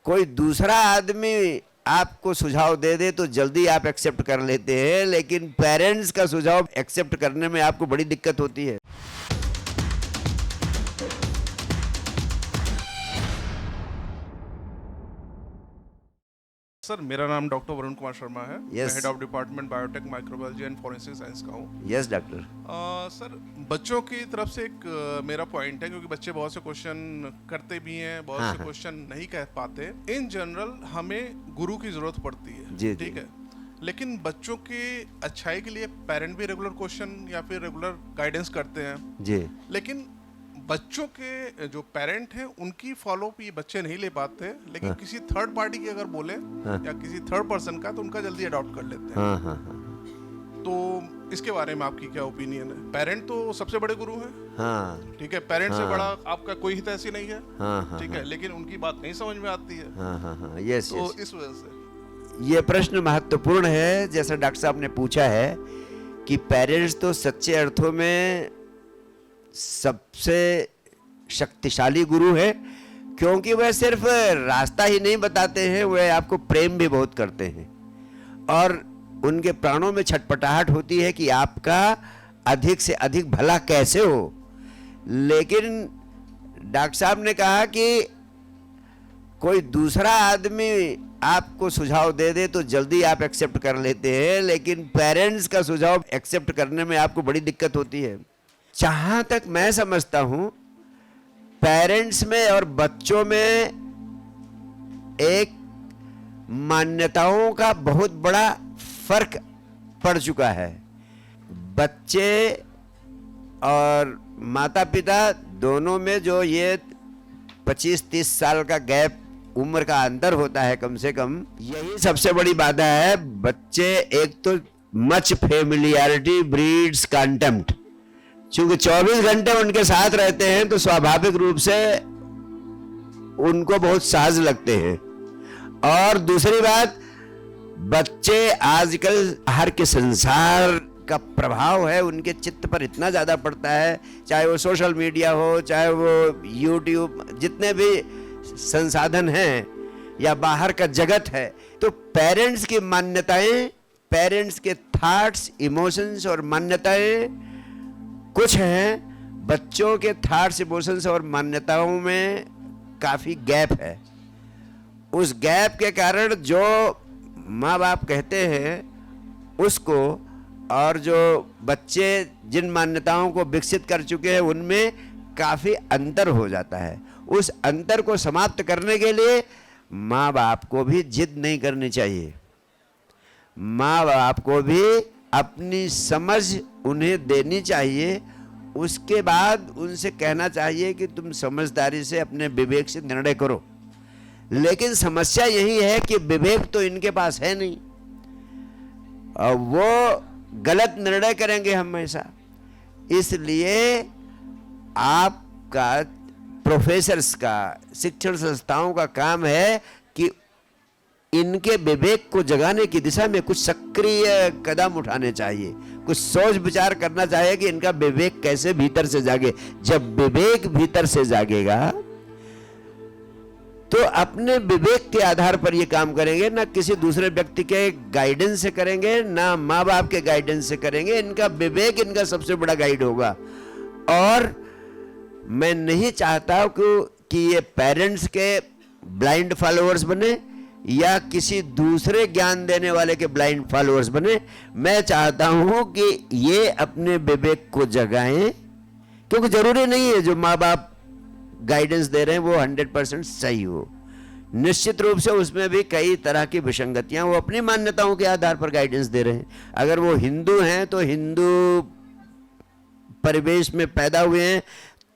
कोई दूसरा आदमी आपको सुझाव दे दे तो जल्दी आप एक्सेप्ट कर लेते हैं, लेकिन पेरेंट्स का सुझाव एक्सेप्ट करने में आपको बड़ी दिक्कत होती है। सर, मेरा नाम डॉक्टर वरुण कुमार शर्मा है। Yes. मैं head of department biotech microbiology and forensic science का हूँ। Yes doctor. सर, बच्चों की तरफ से एक मेरा पॉइंट है, क्योंकि बच्चे बहुत से क्वेश्चन करते भी हैं, बहुत से क्वेश्चन नहीं कह पाते। इन जनरल हमें गुरु की जरूरत पड़ती है, जी, ठीक है, लेकिन बच्चों की अच्छाई के लिए पेरेंट भी रेगुलर क्वेश्चन या फिर रेगुलर गाइडेंस करते हैं जी। लेकिन बच्चों के जो पेरेंट हैं उनकी फॉलोअप ये बच्चे नहीं ले पाते, लेकिन किसी थर्ड पार्टी की अगर बोले या किसी थर्ड पर्सन का, तो उनका जल्दी अडॉप्ट कर लेते हैं। तो इसके बारे में आपकी क्या ओपिनियन है? पेरेंट तो सबसे बड़े गुरु हैं, ठीक है, पेरेंट से बड़ा आपका कोई हित ऐसी नहीं है, ठीक है, लेकिन उनकी बात नहीं समझ में आती है। यस, तो इस वजह से ये प्रश्न महत्वपूर्ण है। जैसा डॉक्टर साहब ने पूछा है कि पेरेंट्स तो सच्चे अर्थों में सबसे शक्तिशाली गुरु है, क्योंकि वह सिर्फ रास्ता ही नहीं बताते हैं, वह आपको प्रेम भी बहुत करते हैं और उनके प्राणों में छटपटाहट होती है कि आपका अधिक से अधिक भला कैसे हो। लेकिन डॉक्टर साहब ने कहा कि कोई दूसरा आदमी आपको सुझाव दे दे तो जल्दी आप एक्सेप्ट कर लेते हैं, लेकिन पेरेंट्स का सुझाव एक्सेप्ट करने में आपको बड़ी दिक्कत होती है। जहां तक मैं समझता हूं, पेरेंट्स में और बच्चों में एक मान्यताओं का बहुत बड़ा फर्क पड़ चुका है। बच्चे और माता पिता दोनों में जो ये 25-30 साल का गैप, उम्र का अंतर होता है, कम से कम यही सबसे बड़ी बाधा है। बच्चे एक तो मच फेमिलियरिटी ब्रीड्स कंटेम्प्ट, क्योंकि 24 घंटे उनके साथ रहते हैं तो स्वाभाविक रूप से उनको बहुत सहज लगते हैं। और दूसरी बात, बच्चे आजकल बाहर के संसार का प्रभाव है उनके चित्त पर इतना ज्यादा पड़ता है, चाहे वो सोशल मीडिया हो, चाहे वो यूट्यूब, जितने भी संसाधन हैं या बाहर का जगत है। तो पेरेंट्स की मान्यताएं, पेरेंट्स के थॉट्स, इमोशंस और मान्यताएं कुछ हैं, बच्चों के थॉट्स, इमोशंस और मान्यताओं में काफी गैप है। उस गैप के कारण जो माँ बाप कहते हैं उसको और जो बच्चे जिन मान्यताओं को विकसित कर चुके हैं उनमें काफी अंतर हो जाता है। उस अंतर को समाप्त करने के लिए माँ बाप को भी जिद नहीं करनी चाहिए। माँ बाप को भी अपनी समझ उन्हें देनी चाहिए। उसके बाद उनसे कहना चाहिए कि तुम समझदारी से अपने विवेक से निर्णय करो। लेकिन समस्या यही है कि विवेक तो इनके पास है नहीं और वो गलत निर्णय करेंगे हमेशा। इसलिए आपका, प्रोफेसर्स का, शिक्षण संस्थाओं का काम है कि इनके विवेक को जगाने की दिशा में कुछ सक्रिय कदम उठाने चाहिए, कुछ सोच विचार करना चाहिए कि इनका विवेक कैसे भीतर से जागे। जब विवेक भीतर से जागेगा तो अपने विवेक के आधार पर ये काम करेंगे, ना किसी दूसरे व्यक्ति के गाइडेंस से करेंगे, ना माँ बाप के गाइडेंस से करेंगे। इनका विवेक इनका सबसे बड़ा गाइड होगा। और मैं नहीं चाहता कि ये पेरेंट्स के ब्लाइंड फॉलोअर्स बने या किसी दूसरे ज्ञान देने वाले के ब्लाइंड फॉलोअर्स बने। मैं चाहता हूं कि ये अपने विवेक को जगाएं, क्योंकि जरूरी नहीं है जो माँ बाप गाइडेंस दे रहे हैं वो 100% सही हो। निश्चित रूप से उसमें भी कई तरह की विसंगतियां, वो अपनी मान्यताओं के आधार पर गाइडेंस दे रहे हैं। अगर वो हिंदू हैं तो हिंदू परिवेश में पैदा हुए हैं,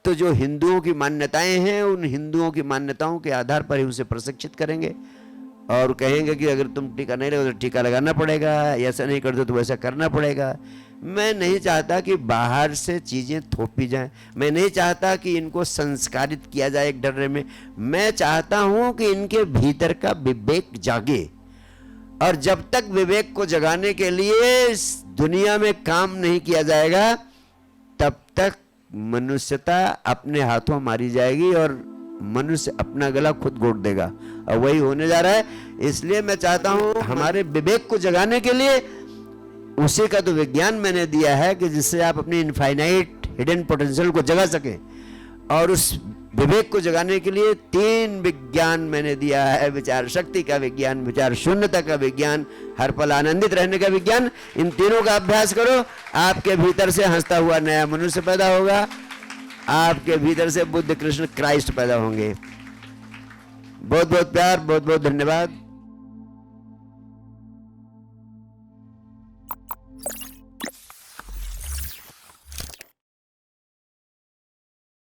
तो जो हिंदुओं की मान्यताएं हैं उन हिंदुओं की मान्यताओं के आधार पर ही उसे प्रशिक्षित करेंगे और कहेंगे कि अगर तुम टीका नहीं लगाओ तो टीका लगाना पड़ेगा, ऐसा नहीं करते तो वैसा करना पड़ेगा। मैं नहीं चाहता कि बाहर से चीज़ें थोपी जाएं। मैं नहीं चाहता कि इनको संस्कारित किया जाए एक डर में। मैं चाहता हूं कि इनके भीतर का विवेक जागे, और जब तक विवेक को जगाने के लिए इस दुनिया में काम नहीं किया जाएगा तब तक मनुष्यता अपने हाथों मारी जाएगी और मनुष्य अपना गला खुद घोट देगा। और वही होने जा रहा है। इसलिए मैं चाहता हूं हमारे विवेक को जगाने के लिए उसी का तो विज्ञान मैंने दिया है कि जिससे आप अपनी इनफाइनाइट हिडन पोटेंशियल को जगा सकें। और उस विवेक को जगाने के लिए 3 विज्ञान मैंने दिया है, विचार शक्ति का विज्ञान, विचार शून्यता का विज्ञान, हर पल आनंदित रहने का विज्ञान। इन तीनों का अभ्यास करो, आपके भीतर से हंसता हुआ नया मनुष्य पैदा होगा, आपके भीतर से बुद्ध कृष्ण क्राइस्ट पैदा होंगे। बहुत बहुत प्यार, बहुत बहुत धन्यवाद।